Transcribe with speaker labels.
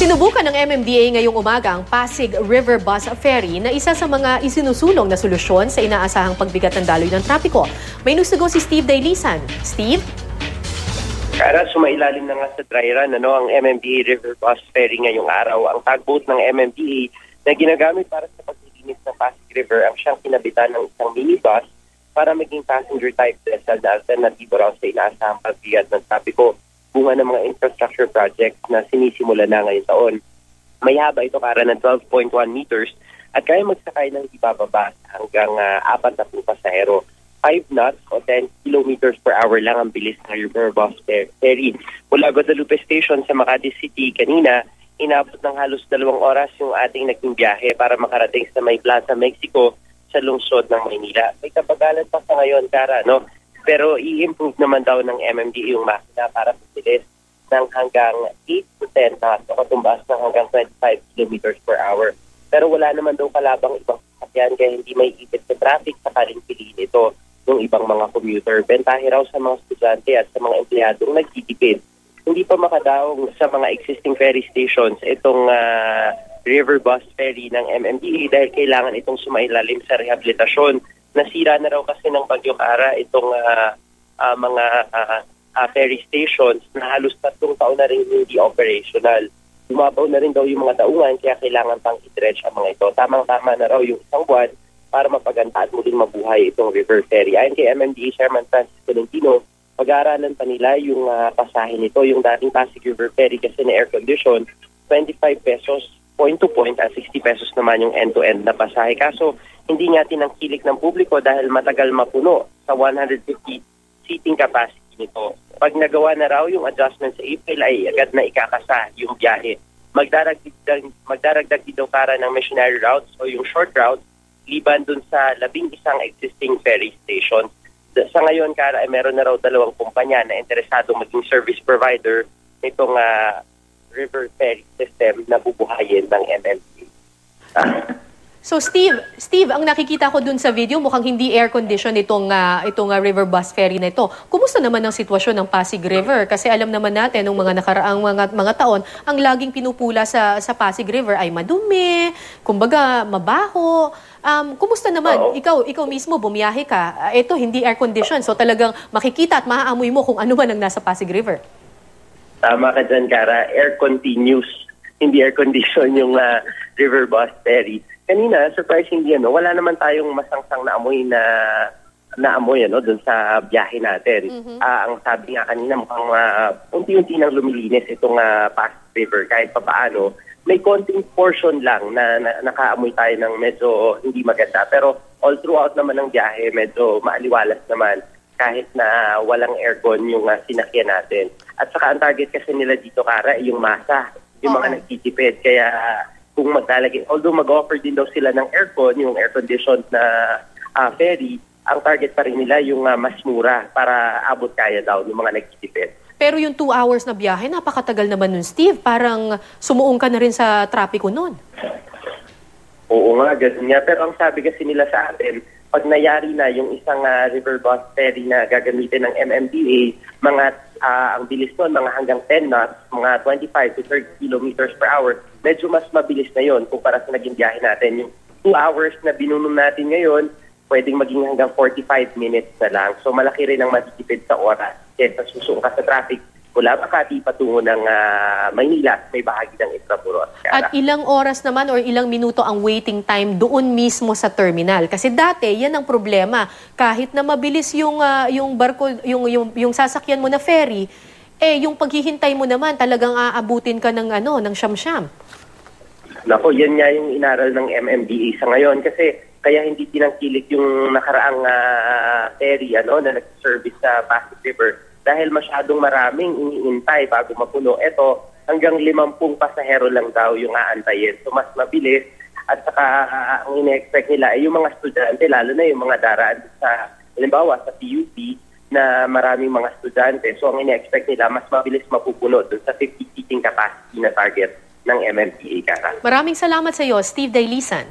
Speaker 1: Sinubukan ng MMDA ngayong umaga ang Pasig River Bus Ferry na isa sa mga isinusulong na solusyon sa inaasahang pagbigat ng daloy ng trapiko. May news to go si Steve Dailisan. Steve?
Speaker 2: Kara, sumailalim na nga sa dry run ang MMDA River Bus Ferry ngayong araw. Ang tugboat ng MMDA na ginagamit para sa paglilinis ng Pasig River ang siyang kinabitan ng isang minibus para maging passenger type vessel na alternatibo raw sa inaasahang pagbigat ng trapiko. Bunga ng mga infrastructure projects na sinisimula na ngayong taon. May haba ito para ng 12.1 meters at kaya magsakay ng ibababa hanggang 40 pasahero. 5 knots o 10 kilometers per hour lang ang bilis ng River Bus Ferry. Mula Guadalupe Station sa Makati City kanina, inabot ng halos 2 oras yung ating naging biyahe para makarating sa May Plaza, Mexico sa lungsod ng Maynila. May kabagalan pa sa ngayon, Kara, no? Pero i-improve naman daw ng MMDA yung makina para mabilis ng hanggang 8 to 10 knots o katumbas ng hanggang 25 kilometers per hour. Pero wala naman daw kalabang ibang sasakyan kaya hindi may ipit sa traffic sakaling piliin ito ng ibang mga commuter. Bentahe raw sa mga estudyante at sa mga empleyadong nagtitipid. Hindi pa makadaong sa mga existing ferry stations itong river bus ferry ng MMDA dahil kailangan itong sumailalim sa rehabilitasyon. Nasira na raw kasi ng Bagyo Kara itong mga ferry stations na halos 3 taon na rin hindi operational. Bumabaw na rin daw yung mga daungan kaya kailangan pang i-dredge ang mga ito. Tamang-tama na raw yung isang buwan para mapaganda at muling mabuhay itong river ferry. Ayon kay MMDA Chairman Francis Tolentino, pag-aaralan pa nila yung pasahe nito, yung dating Pasig River Ferry kasi na air condition, 25 pesos point to point at 60 pesos naman yung end-to-end na pasahe. Kaso hindi nga tinangkilik ng publiko dahil matagal mapuno sa 150 seating capacity nito. Pag nagawa na raw yung adjustment sa April ay agad na ikakasa yung biyahe. Magdaragdag dito para ng missionary routes o yung short routes liban dun sa 11 existing ferry stations. Sa ngayon, Kara, ay meron na raw 2 kumpanya na interesado maging service provider nitong river ferry system na bubuhayin ng MMDA.
Speaker 1: So Steve, ang nakikita ko dun sa video mukhang hindi air condition itong river bus ferry na ito. Kumusta naman ang sitwasyon ng Pasig River? Kasi alam naman natin nung mga nakaraang mga taon, ang laging pinupula sa Pasig River ay madumi, kumbaga mabaho. Kumusta naman? Ikaw mismo bumiyahe ka. Ito hindi air condition. So talagang makikita at maaamoy mo kung ano man ang nasa Pasig River.
Speaker 2: Tama ka dyan, Kara. Air continuous. Hindi air condition yung river bus ferry. Kanina, surprisingly, wala naman tayong masangsang na amoy doon sa biyahe natin. Ang sabi nga kanina, mukhang unti-unti nang lumilinis itong Pasig River kahit papaano. May konting portion lang na nakaamoy tayo ng medyo hindi maganda. Pero all throughout naman ng biyahe, medyo maaliwalas naman kahit na walang aircon yung sinakyan natin. At saka ang target kasi nila dito, Kara, yung masa, yung mga nagtitipid. Kaya kung maglalagay, although mag-offer din daw sila ng aircon, yung air-conditioned na ferry, ang target pa rin nila yung mas mura para abot kaya daw ng mga nagtitipid.
Speaker 1: Pero yung 2 hours na biyahe, napakatagal naman nun, Steve. Parang sumuong ka na rin sa trapiko nun.
Speaker 2: Oo nga, ganun nga. Pero ang sabi kasi nila sa atin, pag nayari na yung isang river bus ferry na gagamitin ng MMDA, ang bilis nun, mga hanggang 10 knots, mga 25 to 30 kilometers per hour, medyo mas mabilis na yon kumpara sa naging biyahe natin. Yung 2 hours na binunom natin ngayon, pwedeng maging hanggang 45 minutes na lang. So malaki rin ang matitipid sa oras. Kesa susuong ka sa traffic, mula Makati patungo ng Maynila, may bahagi ng Intramuros.
Speaker 1: At ilang oras naman or ilang minuto ang waiting time doon mismo sa terminal? Kasi dati, yan ang problema. Kahit na mabilis yung barko, yung sasakyan mo na ferry, yung paghihintay mo naman talagang aabutin ka ng siyam-siyam.
Speaker 2: Nako, yan nga yung inaral ng MMDA sa ngayon kasi kaya hindi tinangkilik yung nakaraang ferry na nag-service sa Pasig River dahil masyadong maraming iniintay bago mapuno. Ito, hanggang 50 pasahero lang daw yung aantayin. So mas mabilis at saka ang ine-expect nila ay yung mga estudyante, lalo na yung mga daraan sa, halimbawa sa PUP na maraming mga estudyante. So ang ine-expect nila, mas mabilis mapupuno dun sa 50 seating capacity na target ng MMDA.
Speaker 1: Maraming salamat sa iyo, Steve Dailisan.